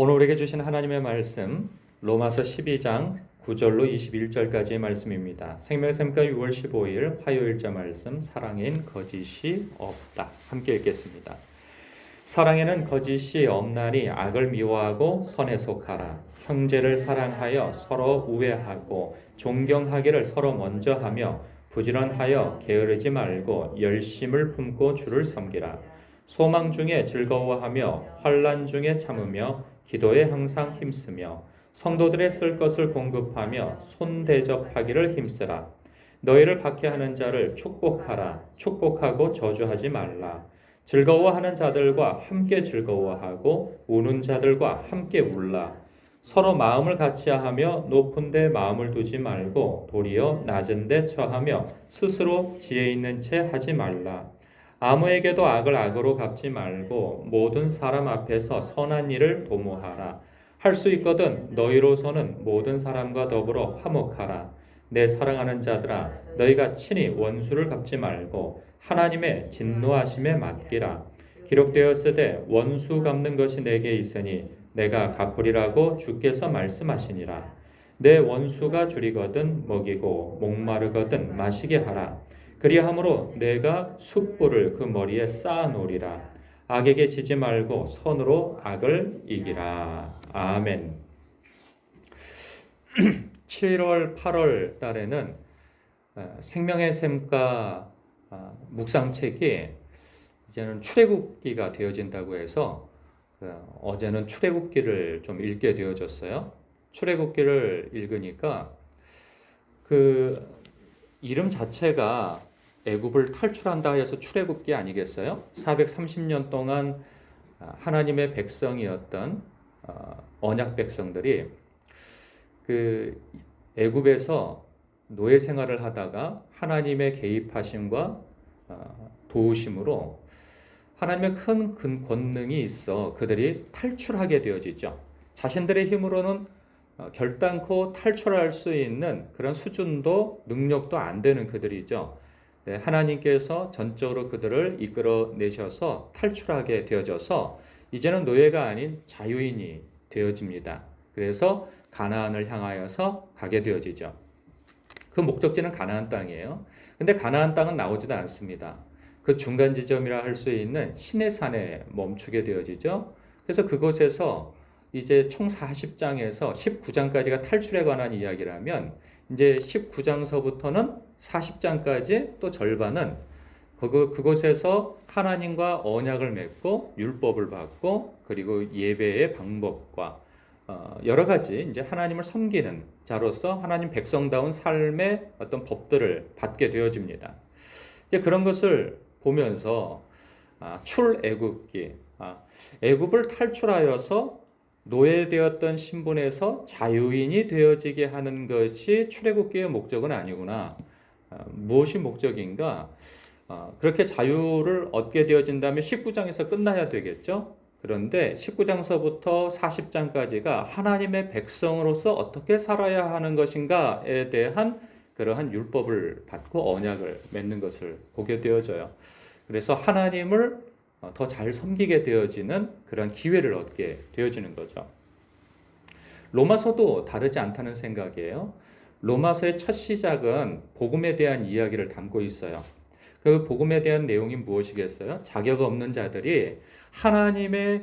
오늘 우리에게 주신 하나님의 말씀 로마서 12장 9절로 21절까지의 말씀입니다. 생명샘과 6월 15일 화요일자 말씀 사랑엔 거짓이 없다. 함께 읽겠습니다. 사랑에는 거짓이 없나니 악을 미워하고 선에 속하라. 형제를 사랑하여 서로 우애하고 존경하기를 서로 먼저 하며 부지런하여 게으르지 말고 열심을 품고 주를 섬기라. 소망 중에 즐거워하며 환난 중에 참으며 기도에 항상 힘쓰며 성도들의 쓸 것을 공급하며 손대접하기를 힘쓰라. 너희를 박해하는 자를 축복하라. 축복하고 저주하지 말라. 즐거워하는 자들과 함께 즐거워하고 우는 자들과 함께 울라. 서로 마음을 같이하며 높은 데 마음을 두지 말고 도리어 낮은 데 처하며 스스로 지혜 있는 채 하지 말라. 아무에게도 악을 악으로 갚지 말고 모든 사람 앞에서 선한 일을 도모하라. 할 수 있거든 너희로서는 모든 사람과 더불어 화목하라. 내 사랑하는 자들아, 너희가 친히 원수를 갚지 말고 하나님의 진노하심에 맡기라. 기록되었으되 원수 갚는 것이 내게 있으니 내가 갚으리라고 주께서 말씀하시니라. 내 원수가 줄이거든 먹이고 목마르거든 마시게 하라. 그리함으로 내가 숯불을 그 머리에 쌓아놓으리라. 악에게 지지 말고 선으로 악을 이기라. 아멘. 7월, 8월 달에는 생명의 샘과 묵상책이 이제는 출애굽기가 되어진다고 해서 어제는 출애굽기를 좀 읽게 되어졌어요. 출애굽기를 읽으니까 그 이름 자체가 애굽을 탈출한다 해서 출애굽기 아니겠어요? 430년 동안 하나님의 백성이었던 언약 백성들이 그 애굽에서 노예 생활을 하다가 하나님의 개입하심과 도우심으로 하나님의 큰 권능이 있어 그들이 탈출하게 되어지죠. 자신들의 힘으로는 결단코 탈출할 수 있는 그런 수준도 능력도 안 되는 그들이죠. 네, 하나님께서 전적으로 그들을 이끌어내셔서 탈출하게 되어져서 이제는 노예가 아닌 자유인이 되어집니다. 그래서 가나안을 향하여서 가게 되어지죠. 그 목적지는 가나안 땅이에요. 근데 가나안 땅은 나오지도 않습니다. 그 중간 지점이라 할 수 있는 시내산에 멈추게 되어지죠. 그래서 그곳에서 이제 총 40장에서 19장까지가 탈출에 관한 이야기라면 이제 19장서부터는 40장까지 또 절반은 그곳에서 하나님과 언약을 맺고 율법을 받고 그리고 예배의 방법과 여러 가지 이제 하나님을 섬기는 자로서 하나님 백성다운 삶의 어떤 법들을 받게 되어집니다. 이제 그런 것을 보면서 출애굽기, 애굽을 탈출하여서 노예되었던 신분에서 자유인이 되어지게 하는 것이 출애굽기의 목적은 아니구나. 무엇이 목적인가? 그렇게 자유를 얻게 되어진다면 19장에서 끝나야 되겠죠. 그런데 19장서부터 40장까지가 하나님의 백성으로서 어떻게 살아야 하는 것인가에 대한 그러한 율법을 받고 언약을 맺는 것을 보게 되어져요. 그래서 하나님을 더 잘 섬기게 되어지는 그런 기회를 얻게 되어지는 거죠. 로마서도 다르지 않다는 생각이에요. 로마서의 첫 시작은 복음에 대한 이야기를 담고 있어요. 그 복음에 대한 내용이 무엇이겠어요? 자격 없는 자들이 하나님의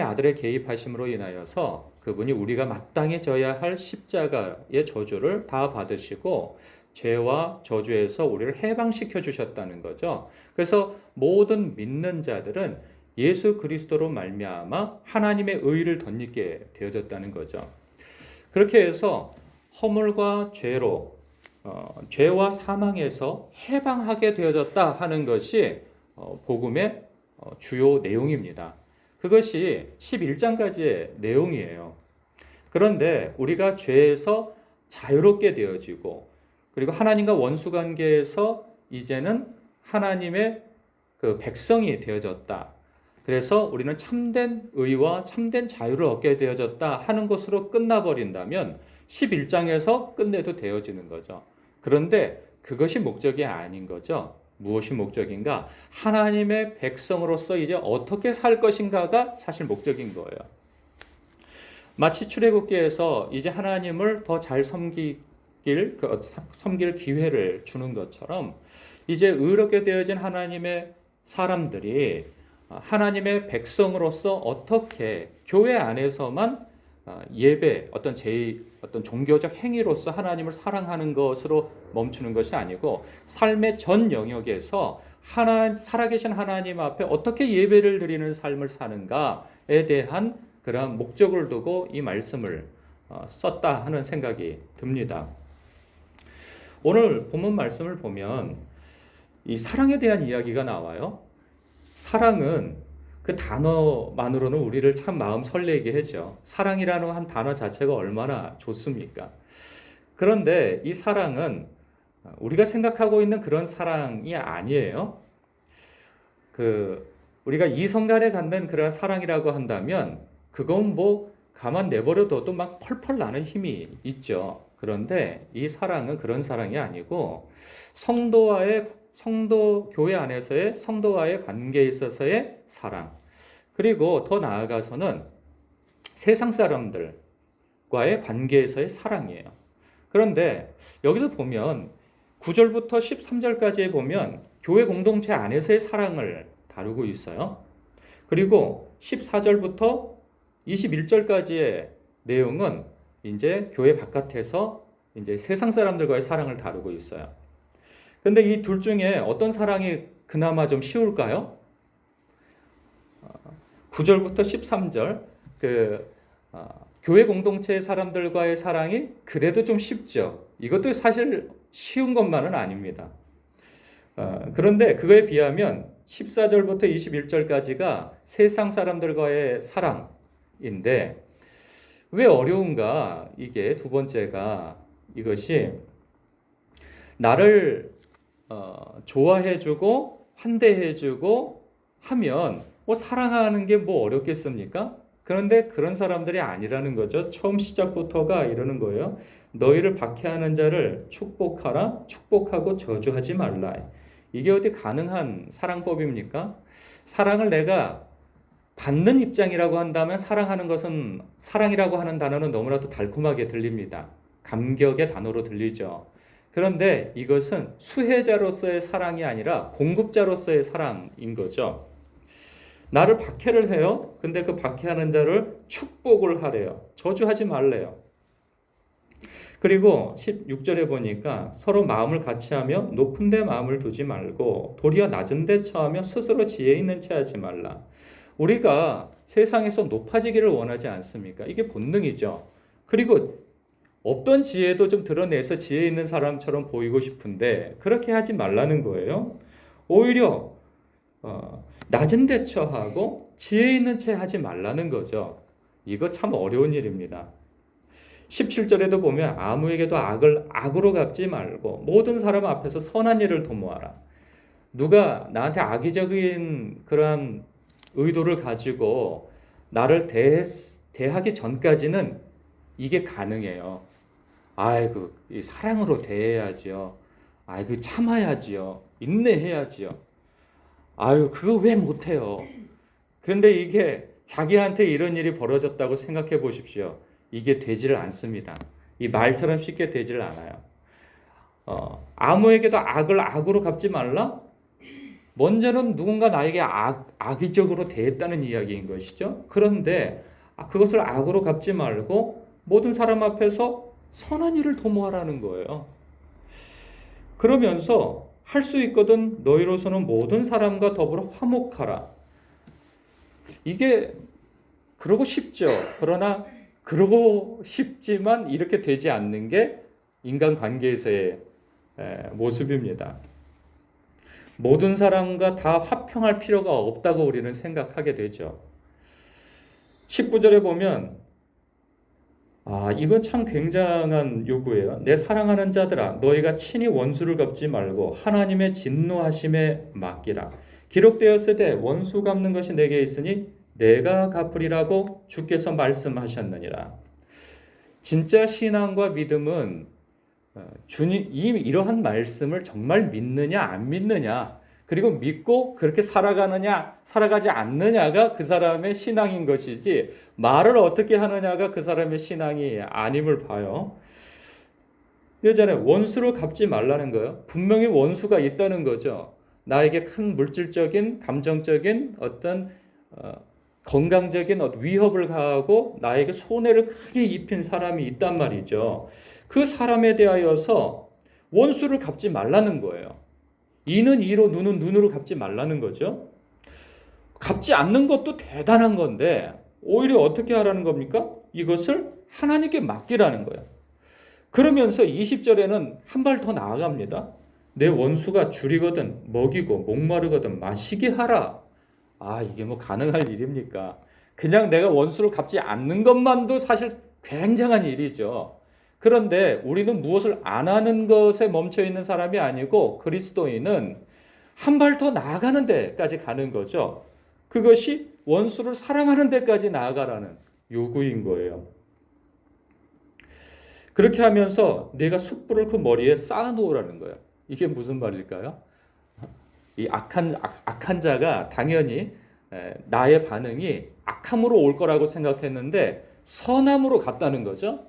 아들의 개입하심으로 인하여서 그분이 우리가 마땅히 져야 할 십자가의 저주를 다 받으시고 죄와 저주에서 우리를 해방시켜 주셨다는 거죠. 그래서 모든 믿는 자들은 예수 그리스도로 말미암아 하나님의 의를 덧입게 되어졌다는 거죠. 그렇게 해서 허물과 죄로 죄와 사망에서 해방하게 되어졌다 하는 것이 복음의 주요 내용입니다. 그것이 11장까지의 내용이에요. 그런데 우리가 죄에서 자유롭게 되어지고 그리고 하나님과 원수 관계에서 이제는 하나님의 그 백성이 되어졌다. 그래서 우리는 참된 의와 참된 자유를 얻게 되어졌다 하는 것으로 끝나버린다면 11장에서 끝내도 되어지는 거죠. 그런데 그것이 목적이 아닌 거죠. 무엇이 목적인가? 하나님의 백성으로서 이제 어떻게 살 것인가가 사실 목적인 거예요. 마치 출애굽기에서 이제 하나님을 더 잘 섬길 기회를 주는 것처럼 이제 의롭게 되어진 하나님의 사람들이 하나님의 백성으로서 어떻게 교회 안에서만 예배, 어떤 종교적 행위로서 하나님을 사랑하는 것으로 멈추는 것이 아니고 삶의 전 영역에서 살아계신 하나님 앞에 어떻게 예배를 드리는 삶을 사는가에 대한 그러한 목적을 두고 이 말씀을 썼다 하는 생각이 듭니다. 오늘 본문 말씀을 보면 이 사랑에 대한 이야기가 나와요. 사랑은 그 단어만으로는 우리를 참 마음 설레게 하죠. 사랑이라는 한 단어 자체가 얼마나 좋습니까? 그런데 이 사랑은 우리가 생각하고 있는 그런 사랑이 아니에요. 우리가 이성 간에 갖는 그런 사랑이라고 한다면 그건 뭐 가만 내버려둬도 막 펄펄 나는 힘이 있죠. 그런데 이 사랑은 그런 사랑이 아니고 교회 안에서의 성도와의 관계에 있어서의 사랑, 그리고 더 나아가서는 세상 사람들과의 관계에서의 사랑이에요. 그런데 여기서 보면 9절부터 13절까지에 보면 교회 공동체 안에서의 사랑을 다루고 있어요. 그리고 14절부터 21절까지의 내용은 이제 교회 바깥에서 이제 세상 사람들과의 사랑을 다루고 있어요. 근데 이 둘 중에 어떤 사랑이 그나마 좀 쉬울까요? 9절부터 13절, 교회 공동체 사람들과의 사랑이 그래도 좀 쉽죠. 이것도 사실 쉬운 것만은 아닙니다. 그런데 그거에 비하면 14절부터 21절까지가 세상 사람들과의 사랑인데, 왜 어려운가? 이게 두 번째가 이것이 나를 좋아해주고 환대해주고 하면 뭐 사랑하는 게 뭐 어렵겠습니까? 그런데 그런 사람들이 아니라는 거죠. 처음 시작부터가 이러는 거예요. 너희를 박해하는 자를 축복하라. 축복하고 저주하지 말라. 이게 어디 가능한 사랑법입니까? 사랑을 내가 받는 입장이라고 한다면 사랑이라고 하는 단어는 너무나도 달콤하게 들립니다. 감격의 단어로 들리죠. 그런데 이것은 수혜자로서의 사랑이 아니라 공급자로서의 사랑인 거죠. 나를 박해를 해요. 근데 그 박해하는 자를 축복을 하래요. 저주하지 말래요. 그리고 16절에 보니까 서로 마음을 같이하며 높은 데 마음을 두지 말고 도리어 낮은 데 처하며 스스로 지혜 있는 채 하지 말라. 우리가 세상에서 높아지기를 원하지 않습니까? 이게 본능이죠. 그리고 없던 지혜도 좀 드러내서 지혜 있는 사람처럼 보이고 싶은데 그렇게 하지 말라는 거예요. 오히려 낮은 데 처하고 지혜 있는 채 하지 말라는 거죠. 이거 참 어려운 일입니다. 17절에도 보면 아무에게도 악을 악으로 갚지 말고 모든 사람 앞에서 선한 일을 도모하라. 누가 나한테 악의적인 그런 의도를 가지고 나를 대하기 전까지는 이게 가능해요. 아이고, 이 사랑으로 대해야지요. 아이고, 참아야지요. 인내해야지요. 아유, 그거 왜 못해요? 그런데 이게 자기한테 이런 일이 벌어졌다고 생각해 보십시오. 이게 되지를 않습니다. 이 말처럼 쉽게 되지를 않아요. 아무에게도 악을 악으로 갚지 말라? 먼저는 누군가 나에게 악의적으로 대했다는 이야기인 것이죠. 그런데 그것을 악으로 갚지 말고 모든 사람 앞에서 선한 일을 도모하라는 거예요. 그러면서 할 수 있거든 너희로서는 모든 사람과 더불어 화목하라. 이게 그러고 싶죠. 그러나 그러고 싶지만 이렇게 되지 않는 게 인간관계에서의 모습입니다. 모든 사람과 다 화평할 필요가 없다고 우리는 생각하게 되죠. 19절에 보면 이건 참 굉장한 요구예요. 내 사랑하는 자들아 너희가 친히 원수를 갚지 말고 하나님의 진노하심에 맡기라. 기록되었으되 원수 갚는 것이 내게 있으니 내가 갚으리라고 주께서 말씀하셨느니라. 진짜 신앙과 믿음은 주님 이러한 말씀을 정말 믿느냐 안 믿느냐, 그리고 믿고 그렇게 살아가느냐, 살아가지 않느냐가 그 사람의 신앙인 것이지, 말을 어떻게 하느냐가 그 사람의 신앙이 아님을 봐요. 예전에 원수를 갚지 말라는 거예요. 분명히 원수가 있다는 거죠. 나에게 큰 물질적인, 감정적인 어떤 건강적인 위협을 가하고 나에게 손해를 크게 입힌 사람이 있단 말이죠. 그 사람에 대하여서 원수를 갚지 말라는 거예요. 이는 이로 눈은 눈으로 갚지 말라는 거죠. 갚지 않는 것도 대단한 건데 오히려 어떻게 하라는 겁니까? 이것을 하나님께 맡기라는 거예요. 그러면서 20절에는 한 발 더 나아갑니다. 내 원수가 줄이거든 먹이고 목마르거든 마시게 하라. 이게 뭐 가능할 일입니까? 그냥 내가 원수를 갚지 않는 것만도 사실 굉장한 일이죠. 그런데 우리는 무엇을 안 하는 것에 멈춰 있는 사람이 아니고 그리스도인은 한 발 더 나아가는 데까지 가는 거죠. 그것이 원수를 사랑하는 데까지 나아가라는 요구인 거예요. 그렇게 하면서 내가 숯불을 그 머리에 쌓아놓으라는 거예요. 이게 무슨 말일까요? 이 악한 자가 당연히 나의 반응이 악함으로 올 거라고 생각했는데 선함으로 갔다는 거죠.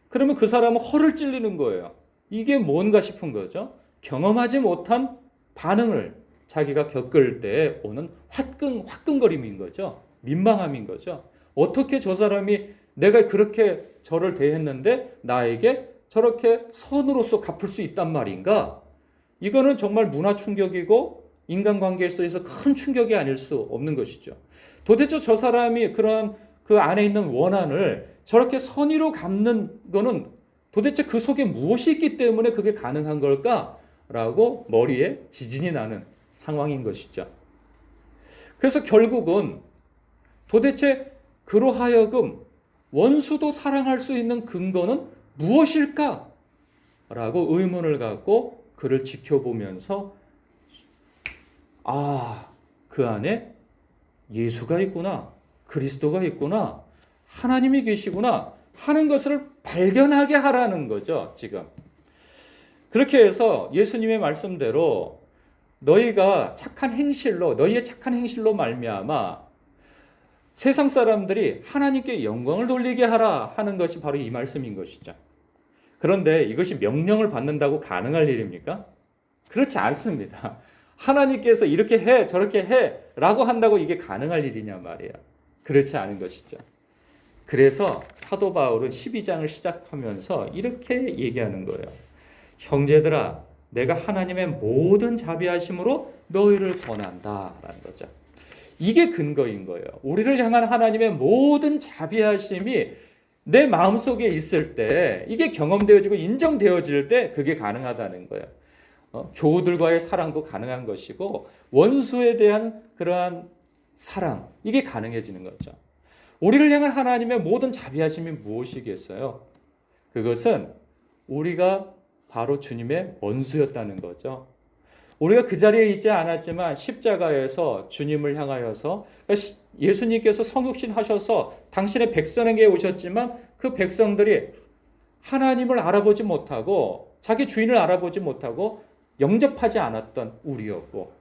그러면 그 사람은 허를 찔리는 거예요. 이게 뭔가 싶은 거죠. 경험하지 못한 반응을 자기가 겪을 때 오는 화끈거림인 거죠. 민망함인 거죠. 어떻게 저 사람이 내가 그렇게 저를 대했는데 나에게 저렇게 선으로서 갚을 수 있단 말인가? 이거는 정말 문화 충격이고 인간관계에 있어서 큰 충격이 아닐 수 없는 것이죠. 도대체 저 사람이 그런 그 안에 있는 원한을 저렇게 선의로 갚는 거는 도대체 그 속에 무엇이 있기 때문에 그게 가능한 걸까라고 머리에 지진이 나는 상황인 것이죠. 그래서 결국은 도대체 그로 하여금 원수도 사랑할 수 있는 근거는 무엇일까? 라고 의문을 갖고 그를 지켜보면서 그 안에 예수가 있구나, 그리스도가 있구나, 하나님이 계시구나 하는 것을 발견하게 하라는 거죠. 지금 그렇게 해서 예수님의 말씀대로 너희의 착한 행실로 말미암아 세상 사람들이 하나님께 영광을 돌리게 하라 하는 것이 바로 이 말씀인 것이죠. 그런데 이것이 명령을 받는다고 가능할 일입니까? 그렇지 않습니다. 하나님께서 이렇게 해 저렇게 해 라고 한다고 이게 가능할 일이냐 말이에요. 그렇지 않은 것이죠. 그래서 사도 바울은 12장을 시작하면서 이렇게 얘기하는 거예요. 형제들아, 내가 하나님의 모든 자비하심으로 너희를 권한다라는 거죠. 이게 근거인 거예요. 우리를 향한 하나님의 모든 자비하심이 내 마음속에 있을 때, 이게 경험되어지고 인정되어질 때 그게 가능하다는 거예요. 교우들과의 사랑도 가능한 것이고 원수에 대한 그러한 사랑, 이게 가능해지는 거죠. 우리를 향한 하나님의 모든 자비하심이 무엇이겠어요? 그것은 우리가 바로 주님의 원수였다는 거죠. 우리가 그 자리에 있지 않았지만 십자가에서 주님을 향하여서, 예수님께서 성육신 하셔서 당신의 백성에게 오셨지만 그 백성들이 하나님을 알아보지 못하고 자기 주인을 알아보지 못하고 영접하지 않았던 우리였고,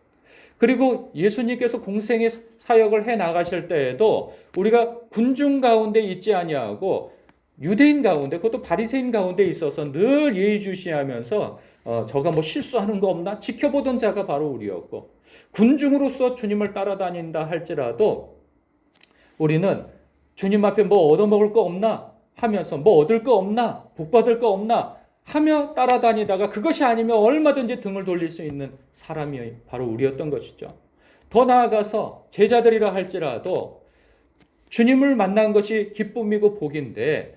그리고 예수님께서 공생의 사역을 해 나가실 때에도 우리가 군중 가운데 있지 아니하고 유대인 가운데, 그것도 바리새인 가운데 있어서 늘 예의주시하면서 저가 뭐 실수하는 거 없나 지켜보던 자가 바로 우리였고, 군중으로서 주님을 따라다닌다 할지라도 우리는 주님 앞에 뭐 얻어먹을 거 없나 하면서, 뭐 얻을 거 없나, 복받을 거 없나 하며 따라다니다가 그것이 아니면 얼마든지 등을 돌릴 수 있는 사람이 바로 우리였던 것이죠. 더 나아가서 제자들이라 할지라도 주님을 만난 것이 기쁨이고 복인데,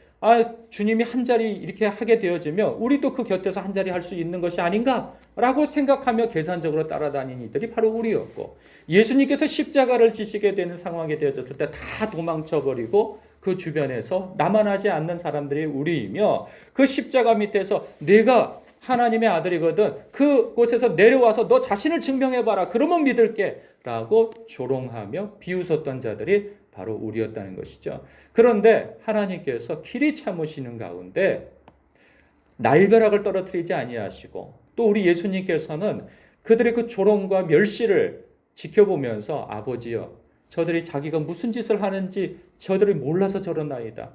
주님이 한 자리 이렇게 하게 되어지면 우리도 그 곁에서 한 자리 할 수 있는 것이 아닌가라고 생각하며 계산적으로 따라다니는 이들이 바로 우리였고, 예수님께서 십자가를 지시게 되는 상황이 되어졌을 때 다 도망쳐버리고 그 주변에서 나만하지 않는 사람들이 우리이며, 그 십자가 밑에서 내가 하나님의 아들이거든 그곳에서 내려와서 너 자신을 증명해봐라 그러면 믿을게 라고 조롱하며 비웃었던 자들이 바로 우리였다는 것이죠. 그런데 하나님께서 길이 참으시는 가운데 날벼락을 떨어뜨리지 아니하시고, 또 우리 예수님께서는 그들의 그 조롱과 멸시를 지켜보면서 아버지여 저들이 자기가 무슨 짓을 하는지 저들이 몰라서 저러나이다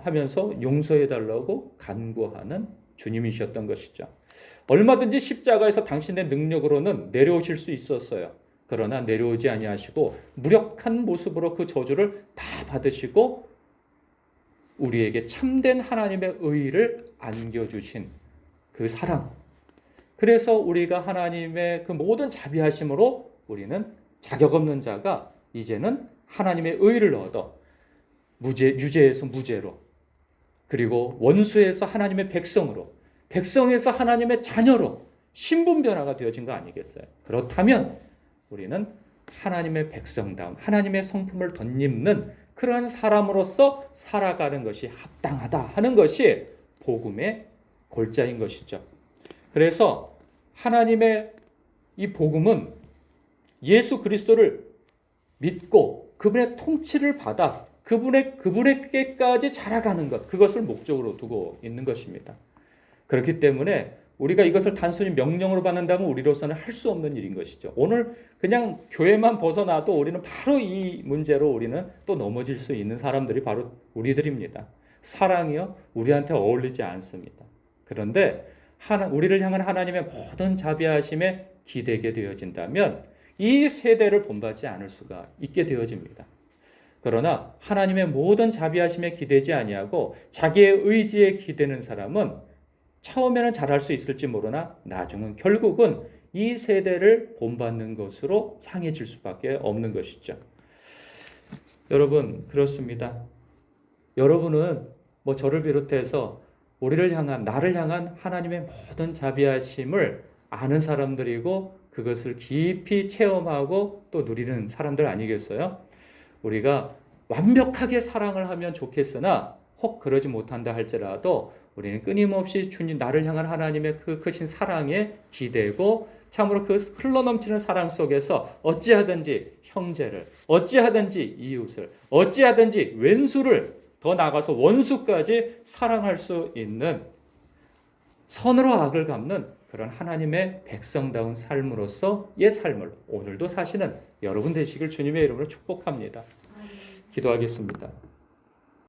하면서 용서해달라고 간구하는 주님이셨던 것이죠. 얼마든지 십자가에서 당신의 능력으로는 내려오실 수 있었어요. 그러나 내려오지 아니하시고 무력한 모습으로 그 저주를 다 받으시고 우리에게 참된 하나님의 의를 안겨주신 그 사랑. 그래서 우리가 하나님의 그 모든 자비하심으로 우리는 자격 없는 자가 이제는 하나님의 의를 얻어 유죄에서 무죄로, 그리고 원수에서 하나님의 백성으로, 백성에서 하나님의 자녀로 신분 변화가 되어진 거 아니겠어요? 그렇다면 우리는 하나님의 백성다운 하나님의 성품을 덧입는 그러한 사람으로서 살아가는 것이 합당하다 하는 것이 복음의 골자인 것이죠. 그래서 하나님의 이 복음은 예수 그리스도를 믿고 그분의 통치를 받아 그분에게까지 자라가는 것, 그것을 목적으로 두고 있는 것입니다. 그렇기 때문에 우리가 이것을 단순히 명령으로 받는다면 우리로서는 할 수 없는 일인 것이죠. 오늘 그냥 교회만 벗어나도 우리는 바로 이 문제로 우리는 또 넘어질 수 있는 사람들이 바로 우리들입니다. 사랑이요, 우리한테 어울리지 않습니다. 그런데 우리를 향한 하나님의 모든 자비하심에 기대게 되어진다면 이 세대를 본받지 않을 수가 있게 되어집니다. 그러나 하나님의 모든 자비하심에 기대지 아니하고 자기의 의지에 기대는 사람은 처음에는 잘할 수 있을지 모르나 나중은 결국은 이 세대를 본받는 것으로 향해질 수밖에 없는 것이죠. 여러분, 그렇습니다. 여러분은 저를 비롯해서 우리를 향한, 나를 향한 하나님의 모든 자비하심을 아는 사람들이고 그것을 깊이 체험하고 또 누리는 사람들 아니겠어요? 우리가 완벽하게 사랑을 하면 좋겠으나 혹 그러지 못한다 할지라도 우리는 끊임없이 주님, 나를 향한 하나님의 그 크신 사랑에 기대고 참으로 그 흘러넘치는 사랑 속에서 어찌하든지 형제를, 어찌하든지 이웃을, 어찌하든지 왼수를, 더 나아가서 원수까지 사랑할 수 있는, 선으로 악을 갚는 그런 하나님의 백성다운 삶으로서의 삶을 오늘도 사시는 여러분 되시길 주님의 이름으로 축복합니다. 기도하겠습니다.